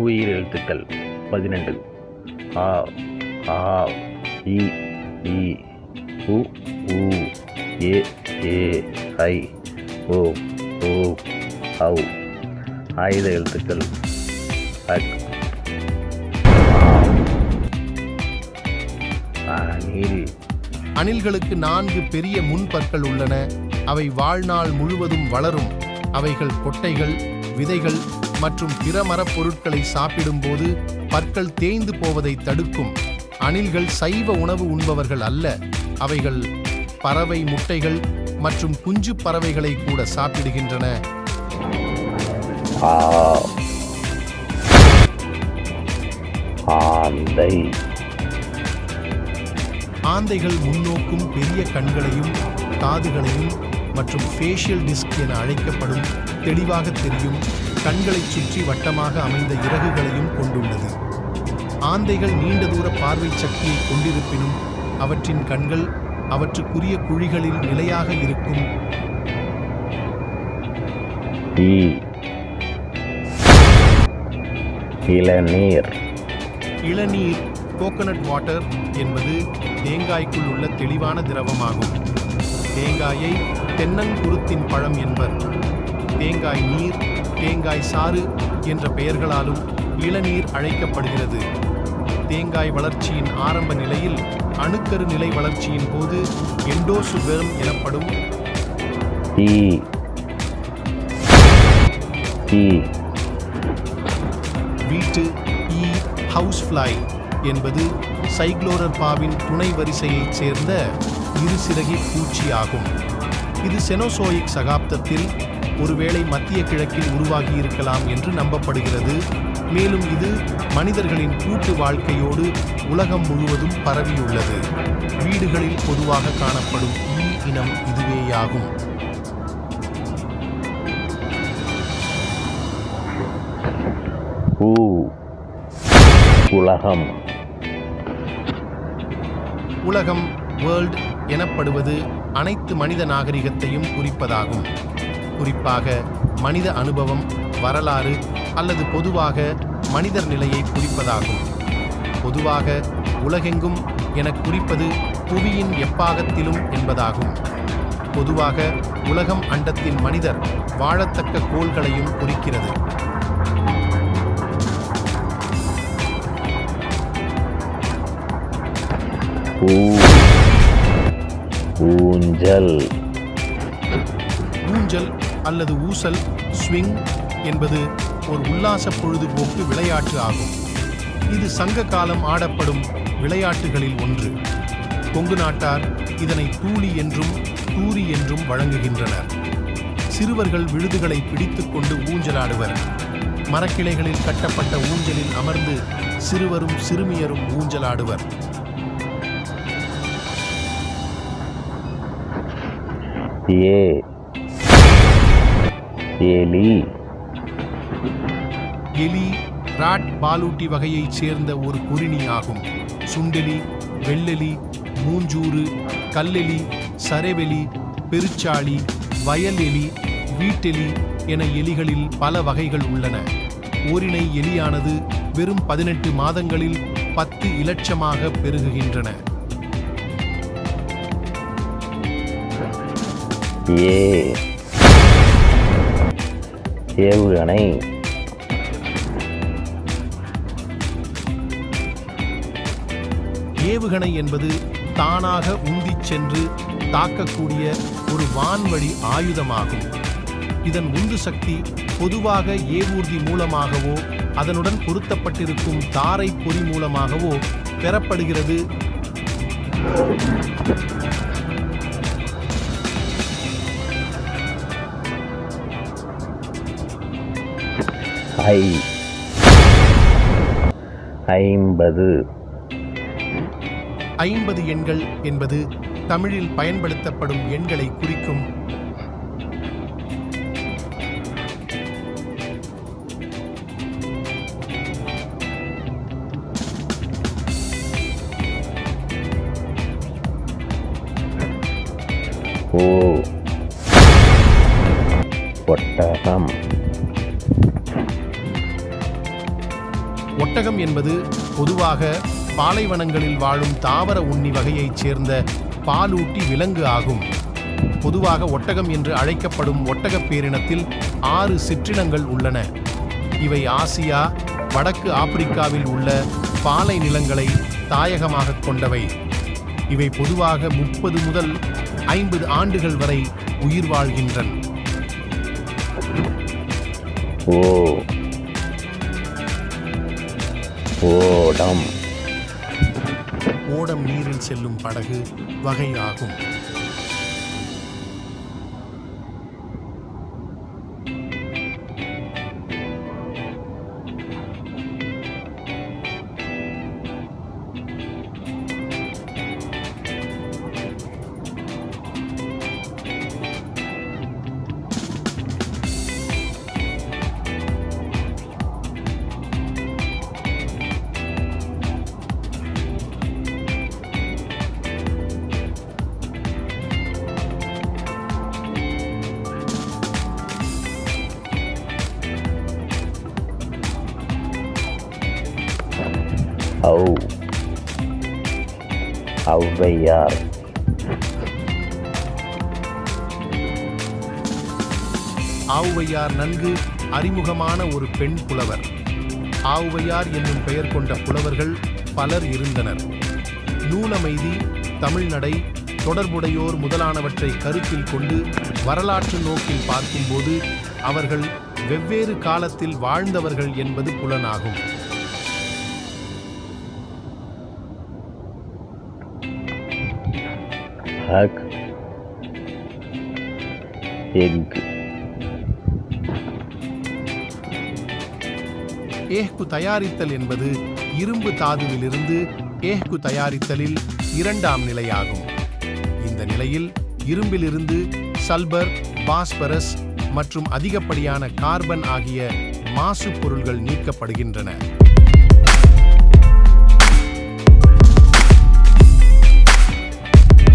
உயிர் எழுத்துக்கள் 12. ஆ, ஆ, இ, ஈ, உ, ஊ, ஏ, ஐ, ஓ, ஔ. ஆயுத எழுத்துக்கள் அக், அணில். அணில்களுக்கு 4 பெரிய முன்பற்கள் உள்ளன. அவை வாழ்நாள் முழுவதும் வளரும். அவைகள் கொட்டைகள், விதைகள் மற்றும் பிற மரப் பொருட்களை சாப்பிடும்போது பற்கள் தேய்ந்து போவதை தடுக்கும். அணில்கள் சைவ உணவு உண்பவர்கள் அல்ல. அவைகள் பறவை முட்டைகள் மற்றும் குஞ்சு பறவைகளை கூட சாப்பிடுகின்றன. ஆந்தை. ஆந்தைகள் முன்னோக்கும் பெரிய கண்களையும் காதுகளையும் மற்றும் ஃபேஷியல் டிஸ்க் என அழைக்கப்படும் தெளிவாக தெரியும் கண்களைச் சுற்றி வட்டமாக அமைந்த இறகுகளையும் கொண்டுள்ளது. ஆந்தைகள் நீண்ட தூர பார்வை சக்தியை கொண்டிருப்பினும் அவற்றின் கண்கள் அவற்றுக்குரிய குழிகளில் நிலையாக இருக்கும். இளநீர். இளநீர் கோகனட் வாட்டர் என்பது தேங்காய்க்குள் உள்ள தெளிவான திரவமாகும். தேங்காயை தென்னங்குருத்தின் பழம் என்பர். தேங்காய் நீர், தேங்காய் சாறு என்ற பெயர்களாலும் இளநீர் அழைக்கப்படுகிறது. தேங்காய் வளர்ச்சியின் ஆரம்ப நிலையில் அணுக்கரு நிலை வளர்ச்சியின் போது எண்டோசுபெர்ம் எனப்படும் வீட்டு ஈ ஹவுஸ்ஃப்ளை என்பது சைக்ளோரர்பாவின் துணை வரிசையைச் சேர்ந்த இருசிறகி பூச்சி ஆகும். இது செனோசோயிக் சகாப்தத்தில் ஒருவேளை மத்திய கிழக்கில் உருவாகியிருக்கலாம் என்று நம்பப்படுகிறது. மேலும் இது மனிதர்களின் கூட்டு வாழ்க்கையோடு உலகம் முழுவதும் பரவியுள்ளது. வீடுகளில் பொதுவாக காணப்படும் ஈ இனம் இதுவேயாகும். உலகம். உலகம் வேர்ல்ட் எனப்படுவது அனைத்து மனித நாகரிகத்தையும் குறிப்பதாகும். குறிப்பாக மனித அனுபவம், வரலாறு அல்லது பொதுவாக மனிதர் நிலையை குறிப்பதாகும். பொதுவாக உலகெங்கும் என குறிப்பது புவியின் எப்பாகத்திலும் என்பதாகும். பொதுவாக உலகம் அண்டத்தின் மனிதர் வாழத்தக்க கோள்களையும் குறிக்கிறது. ஊஞ்சல். ஊஞ்சல் அல்லது ஊசல் ஸ்விங் என்பது ஒரு உல்லாச பொழுதுபோக்கு விளையாட்டு ஆகும். இது சங்க காலம் ஆடப்படும் விளையாட்டுகளில் ஒன்று. கொங்கு நாட்டார் இதனை தூளி என்றும் தூரி என்றும் வழங்குகின்றனர். சிறுவர்கள் விழுதுகளை பிடித்துக்கொண்டு ஊஞ்சலாடுவர். மரக்கிளைகளில் கட்டப்பட்ட ஊஞ்சலில் அமர்ந்து சிறுவரும் சிறுமியரும் ஊஞ்சலாடுவர். எலி. எலி ராட் பாலூட்டி வகையைச் சேர்ந்த ஒரு கொறிணி ஆகும். சுண்டெலி, வெள்ளெலி, மூஞ்சூறு, கல்லெலி, சரவெளி, பெருச்சாளி, வயல் எலி, வீட்டெலி என எலிகளில் பல வகைகள் உள்ளன. ஓரினை எலியானது வெறும் 18 மாதங்களில் 10 இலட்சமாக பெருகுகின்றன. ஏவுகணை. ஏவுகணை என்பது தானாக உந்திச் சென்று தாக்கக்கூடிய ஒரு வான்வழி ஆயுதமாகும். இதன் உந்து சக்தி பொதுவாக ஏவூர்தி மூலமாகவோ அதனுடன் பொருத்தப்பட்டிருக்கும் தாரை பொறி மூலமாகவோ பெறப்படுகிறது. ஐம்பது. 50 எண்கள் என்பது தமிழில் பயன்படுத்தப்படும் எண்களை குறிக்கும். ஒட்டகம். ஒட்டகம் என்பது பொதுவாக பாலைவனங்களில் வாழும் தாவர உண்ணி வகையைச் சேர்ந்த பாலூட்டி விலங்கு ஆகும். பொதுவாக ஒட்டகம் என்று அழைக்கப்படும் ஒட்டகப் பேரினத்தில் 6 சிற்றினங்கள் உள்ளன. இவை ஆசியா, வடக்கு ஆப்பிரிக்காவில் உள்ள பாலை நிலங்களை தாயகமாகக் கொண்டவை. இவை பொதுவாக 30 முதல் 50 ஆண்டுகள் வரை உயிர் வாழ்கின்றன. ஓடம். ஓடம் நீரில் செல்லும் படகு வகை ஆகும். ஔவையார். ஆவுவையார் நன்கு அறிமுகமான ஒரு பெண் புலவர். ஆவுவையார் என்னும் பெயர் கொண்ட புலவர்கள் பலர் இருந்தனர். நூலமைதி, தமிழ்நடை, தொடர்புடையோர் முதலானவற்றை கருத்தில் கொண்டு வரலாற்று நோக்கில் பார்க்கும்போது அவர்கள் வெவ்வேறு காலத்தில் வாழ்ந்தவர்கள் என்பது புலனாகும். ஏஹ்கு தயாரித்தல் என்பது இரும்பு தாதுவிலிருந்து ஏஹ்கு தயாரித்தலில் 2ஆம் நிலையாகும். இந்த நிலையில் இரும்பிலிருந்து சல்பர், பாஸ்பரஸ் மற்றும் அதிகப்படியான கார்பன் ஆகிய மாசு பொருள்கள் நீக்கப்படுகின்றன.